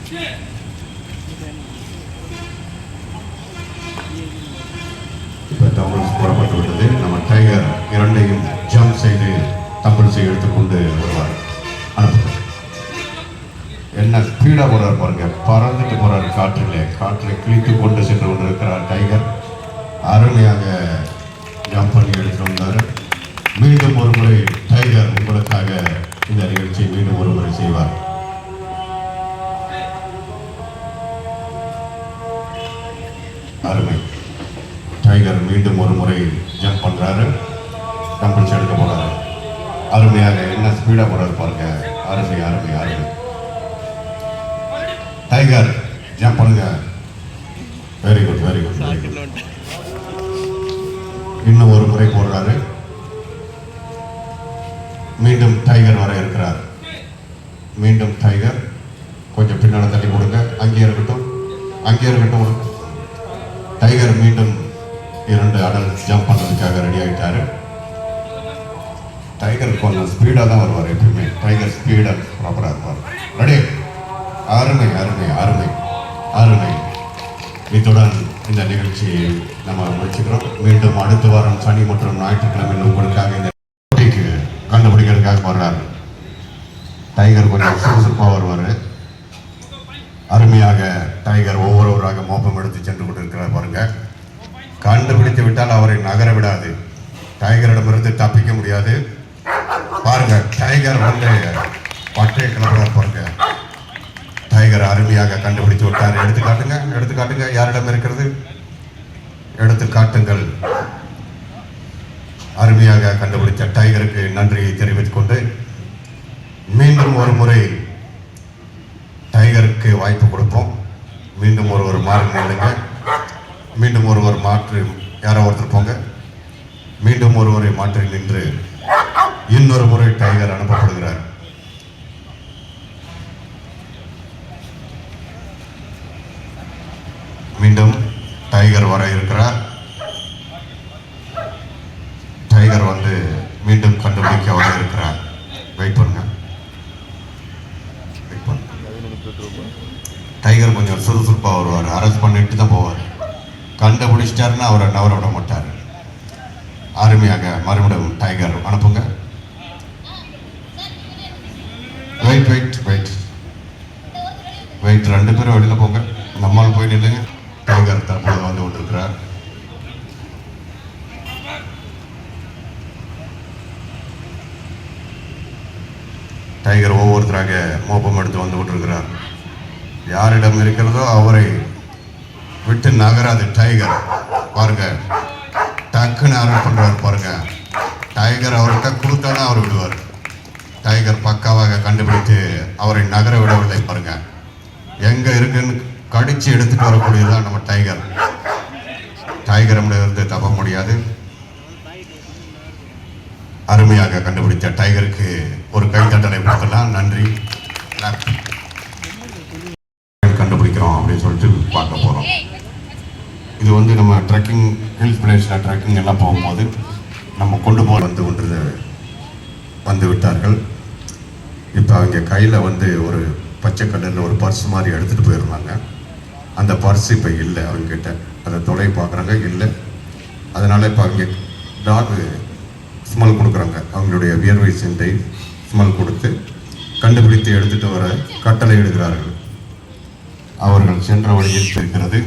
இப்போ தம்பிள்ஸ் புறப்பட்டு விட்டது. நம்ம டைகர் இரண்டையும் ஜம்ப் செய்து தம்பிள்ஸை எடுத்துக்கொண்டு வருவார். அனுப்புங்க. என்ன ஸ்பீடாக போகிறார் பாருங்க, பறந்துட்டு போகிறார் காற்றை கிழித்து கொண்டு சென்று கொண்டிருக்கிறார் டைகர். அருமையாக ஜம்ப் பண்ணி எடுத்துட்டு வந்தார். மீண்டும் ஒரு முறை டைகர் உங்களுக்காக இந்த நிகழ்ச்சியை மீண்டும் ஒரு முறை செய்வார். அருமை. டைகர் மீண்டும் ஒரு முறை ஜம்ப் பண்றாரு, டம்பிள்ஸ் எடுக்க போறாரு. அருமையாக என்ன ஸ்பீடா போறாரு பாருங்க. அருமை அருமை அருமை. டைகர் ஜம்ப் பண்ணுங்க. Very good very good very good. இன்னும் ஒரு முறை போடுறாரு. மீண்டும் டைகர் வர இருக்கிறார். மீண்டும் டைகர் கொஞ்சம் பின்னால் தள்ளி கொடுங்க. அங்கே இருக்கட்டும் அங்கே இருக்கட்டும். டைகர் மீண்டும் 2 அடல் ஜம்ப் பண்ணுறதுக்காக ரெடி ஆகிட்டாரு. டைகர் கொஞ்சம் ஸ்பீடாக தான் வருவார் எப்பயுமே. டைகர் ஸ்பீடாக ப்ராப்பராக இருப்பார். ரெடி. அருமை அருமை அருமை அருமை. இத்துடன் இந்த நிகழ்ச்சியை நம்ம முடிச்சுக்கிறோம். மீண்டும் அடுத்த வாரம் சனி மற்றும் ஞாயிற்றுக்கிழமை உங்களுக்காக இந்த போட்டிக்கு கண்டுபிடிக்கிறதுக்காக வர்றாரு. டைகர் கொஞ்சம் சுறுசுறுப்பாக வருவார். அருமையாக டைகர் ஒவ்வொருவராக மோப்பம் எடுத்து சென்று கொண்டிருக்கிறார் பாருங்க. கண்டுபிடித்து விட்டால் அவரை நகர விடாது. டைகரிடமிருந்து தப்பிக்க முடியாது. பாருங்க டைகர் வந்து பட்டையை கிளம்புறார் பாருங்க. டைகர் அருமையாக கண்டுபிடித்து விட்டார். எடுத்து காட்டுங்க எடுத்து காட்டுங்க. யாரிடம் இருக்கிறது? எடுத்து காட்டுங்கள். அருமையாக கண்டுபிடித்த டைகருக்கு நன்றியை தெரிவித்துக் கொண்டு மீண்டும் ஒரு முறை டைகருக்கு வாய்ப்பு கொடுப்போம். மீண்டும் ஒருவர் மாறி நில்லுங்க. மீண்டும் ஒருவர் மாற்று, யாரோ ஒருத்தர் போங்க. மீண்டும் ஒருவரை மாற்றி நின்று இன்னொரு முறை டைகர் அனுப்பப்படுகிறார். மீண்டும் டைகர் வர இருக்கிறார். டைகர் வந்து மீண்டும் கண்டுபிடிக்க வர இருக்கிறார். வெயிட் பண்ணுங்க. டைகர் கொஞ்சம் சுறுசுறுப்பாக வருவார். அரெஸ்ட் பண்ணிட்டு தான் போவார். கண்டுபிடிச்சிட்டாருன்னா அவரை நவர விட மாட்டார். அருமையாக மறுபடியும் டைகர் அனுப்புங்க. Wait wait wait wait. 2 பேரும் வெளியில் போங்க. நம்மால் போய் நில்லுங்க. டைகர் தற்போது வந்து கொண்டிருக்கிறார். டைகர் ஒவ்வொருத்தராக மோப்பம் எடுத்து வந்து கொண்டிருக்கிறார். யாரிடம் இருக்கிறதோ அவரை விட்டு நகராது டைகர். பாருங்க டக்குன்னு அரெஸ்ட் பண்றாரு பாருங்க. டைகர் அவர்கிட்ட கொடுத்தாலும் அவர் விடுவார். டைகர் பக்காவாக கண்டுபிடித்து அவரை நகர விடவில்லை பாருங்க. எங்க இருக்குன்னு கடிச்சு எடுத்துட்டு வரக்கூடியதுதான் நம்ம டைகர். டைகரிடமிருந்து தப்ப முடியாது. அருமையாக கண்டுபிடித்த டைகருக்கு ஒரு கைத்தட்டலை கொடுக்கலாம். நன்றி. கண்டுபிடிக்கிறோம் அப்படின்னு சொல்லிட்டு பார்க்க போகிறோம். இது வந்து நம்ம ட்ரெக்கிங் ஹில்ஸ் பிளேஸில் ட்ரெக்கிங் எல்லாம் போகும்போது நம்ம கொண்டு போக வந்து விட்டார்கள். இப்போ அவங்க கையில் வந்து ஒரு பச்சை கலரில் ஒரு பர்ஸ் மாதிரி எடுத்துகிட்டு போயிருந்தாங்க. அந்த பர்ஸ் இப்போ இல்லை அவங்கக்கிட்ட. அதை தொலை பார்க்குறாங்க, இல்லை. அதனால் இப்போ அவங்க டாக் ஸ்மெல் கொடுக்குறாங்க. அவங்களுடைய வியர்வை சென்றை ஸ்மெல் கொடுத்து கண்டுபிடித்து எடுத்துகிட்டு வர கட்டளை எடுக்கிறார்கள். அவர்கள் சென்ற வழியில் இருக்கிறது.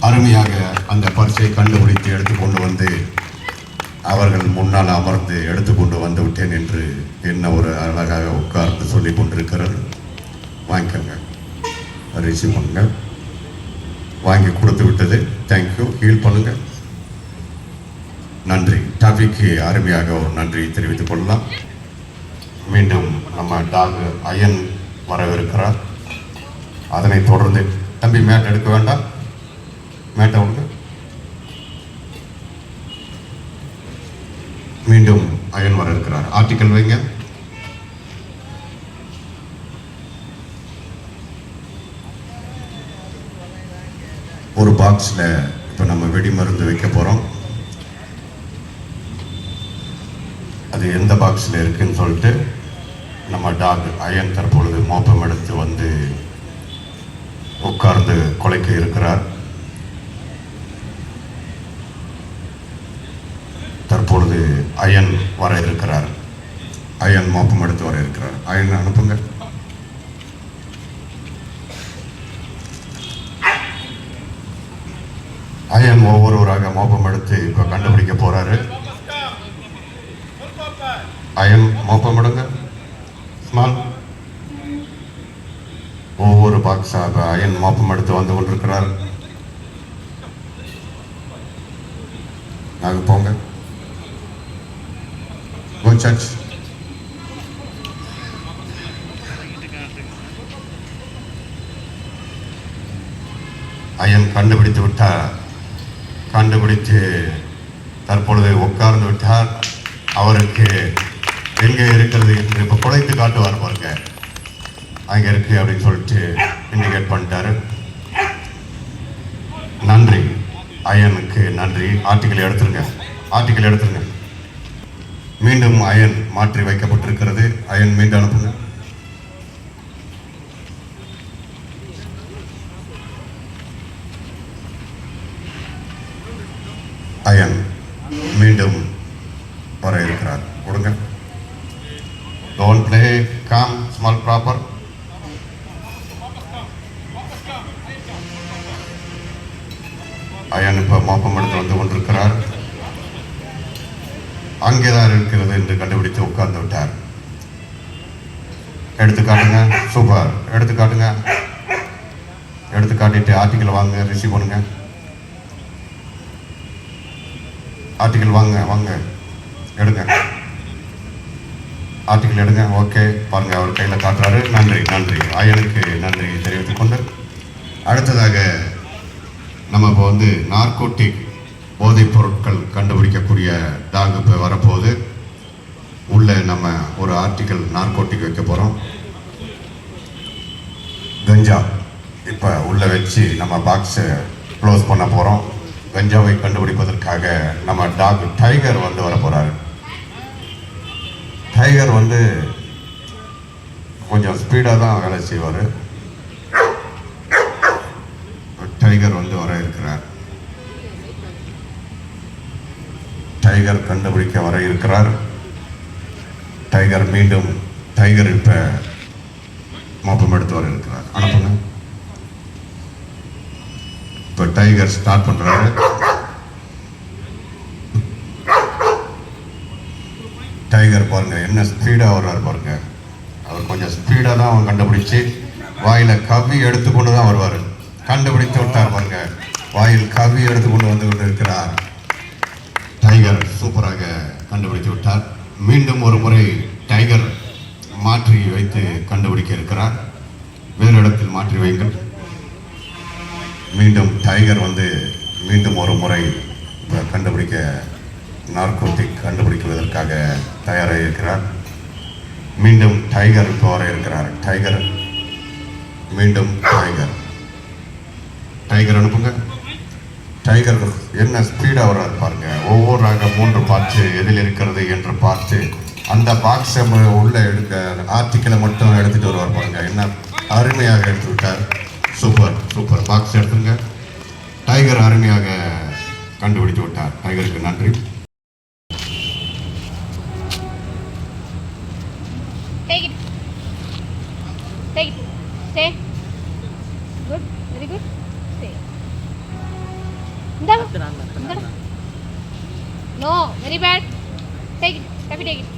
அருமையாக அந்த பர்ஸை கண்டுபிடித்து எடுத்துக்கொண்டு வந்து அவர்கள் முன்னால் அமர்ந்து எடுத்துக்கொண்டு வந்து விட்டேன் என்று என்ன ஒரு அழகாக உட்கார்ந்து சொல்லி கொண்டிருக்கிறது. வாங்கிக்கோங்க, ரிசீவ் பண்ணுங்க. வாங்கி கொடுத்து விட்டது. தேங்க்யூ. ஹீல் பண்ணுங்க. நன்றி. டாபிக்கு அருமையாக ஒரு நன்றி தெரிவித்துக் கொள்ளலாம். மீண்டும் நம்ம டாக் அயன் வரவிருக்கிறார். அதனை தொடர்ந்து தம்பி மேட் எடுக்க வேண்டாம். மேட்டை விடுங்க. மீண்டும் அயன் வர இருக்கிறார். ஆர்டிக்கல் வைங்க. ஒரு பாக்ஸில் இப்போ நம்ம வெடி மருந்து வைக்க போகிறோம். அது எந்த பாக்ஸில் இருக்குன்னு சொல்லிட்டு நம்ம டாக் அயன் தற்பொழுது மோப்பம் எடுத்து வந்து உட்கார்ந்து கொலைக்க இருக்கிறார். தற்பொழுது அயன் வர இருக்கிறார். அயன் மோப்பம் எடுத்து வர இருக்கிறார். அயன் அனுப்புங்க. அயன் ஒவ்வொருவராக மோப்பம் எடுத்து இப்ப கண்டுபிடிக்க போறாரு. அயன் மோப்பம் எடுங்க. ஸ்மால் ஒவ்வொரு பாக்ஸாக அயன் மோப்பம் எடுத்து வந்து கொண்டிருக்கிறார். நாங்க போங்க. சர்ச் அயன் கண்டுபிடித்து விட்டார். கண்டுபிடித்து தற்பொழுது உட்கார்ந்து விட்டார். அவருக்கு எங்கே இருக்கிறது என்று இப்போ குலைத்து காட்டுவார் பாருங்க. அங்கே இருக்கு அப்படின்னு சொல்லிட்டு இண்டிகேட் பண்ணிட்டாரு. நன்றி அயனுக்கு நன்றி. ஆர்டிக்கல் எடுத்துருங்க. ஆர்டிக்கல் எடுத்துருங்க. மீண்டும் அயன் மாற்றி வைக்கப்பட்டிருக்கிறது. அயன் மீண்டும் அனுப்புங்க. அயன் மீண்டும் வர இருக்கிறார். கொடுங்க. Don't play come small proper. Ayan இப்ப மோப்பம் எடுத்து வந்து கொண்டிருக்கிறார். அங்கேதான் இருக்கிறது என்று கண்டுபிடித்து உட்கார்ந்து விட்டார். எடுத்து காட்டுங்க. சூப்பர். எடுத்து காட்டுங்க. எடுத்து காட்டிட்டு ஆர்டிக்கல் வாங்க. ரிசீவ் பண்ணுங்க. ஆர்டிக்கல் வாங்க. வாங்க எடுங்க. ஆர்டிக்கல் எடுங்க. ஓகே பாருங்க, அவர் கையில் காட்டுறாரு. நன்றி நன்றி. அயனுக்கு நன்றி தெரிவித்துக் கொண்டு அடுத்ததாக நம்ம இப்போ வந்து நார்கோட்டிக் போதைப் பொருட்கள் கண்டுபிடிக்கக்கூடிய டாக் இப்போ வரப்போகுது. உள்ள நம்ம ஒரு ஆர்டிக்கல் நார்கோட்டிக் வைக்க போகிறோம். கஞ்சா இப்போ உள்ள வச்சு நம்ம பாக்ஸை க்ளோஸ் பண்ண போகிறோம். கஞ்சாவை கண்டுபிடிப்பதற்காக நம்ம டாக் டைகர் வந்து வர போகிறாரு. டைகர் வந்து கொஞ்சம் ஸ்பீடாக தான் வேலை செய்வார். டைகர் வந்து வர இருக்கிறார். டைகர் கண்டுபிடிக்க வர இருக்கிறார். டைகர் மீண்டும் டைகர் இப்ப மோப்பம் எடுத்து வர இருக்கிறார். அனுப்புங்க. இப்ப டைகர் ஸ்டார்ட் பண்றாரு. டைகர் பாருங்க என்ன ஸ்பீடா வர்றாரு பாருங்க. அவர் கொஞ்சம் ஸ்பீடா தான் அவன் கண்டுபிடிச்சு வாயில கவி எடுத்துக்கொண்டு தான் வருவாரு. கண்டுபிடித்து விட்டார் பாருங்க. வாயில் கவி எடுத்துக்கொண்டு வந்து கொண்டு இருக்கிறார். டைகர் சூப்பராக கண்டுபிடித்து விட்டார். மீண்டும் ஒரு முறை டைகர் மாற்றி வைத்து கண்டுபிடிக்க இருக்கிறார். வேறு இடத்தில் மாற்றி வைங்கள். மீண்டும் டைகர் வந்து மீண்டும் ஒரு முறை கண்டுபிடிக்க நார்கோட்டிக் கண்டுபிடிக்குவதற்காக தயாராக இருக்கிறார். மீண்டும் டைகர் இப்போ வர இருக்கிறார். டைகர் மீண்டும் டைகர். டைகர் அனுப்புங்க. டைகர் என்ன ஸ்பீடாக வர்றாரு பாருங்க. ஒவ்வொரு 3 பார்த்து எதில் இருக்கிறது என்று பார்த்து அந்த பாக்ஸை உள்ள எடுக்க ஆர்டிக்கலை மட்டும் எடுத்துட்டு வருவார் பாருங்க. என்ன அருமையாக எடுத்து விட்டார். Super super. பாக்ஸ் எடுத்துங்க. டைகர் அருமையாக கண்டுபிடித்து விட்டார். டைகருக்கு நன்றி. Take it. Take it. Stay. Good. Very good. Stay. No, very bad. Take it. Take it.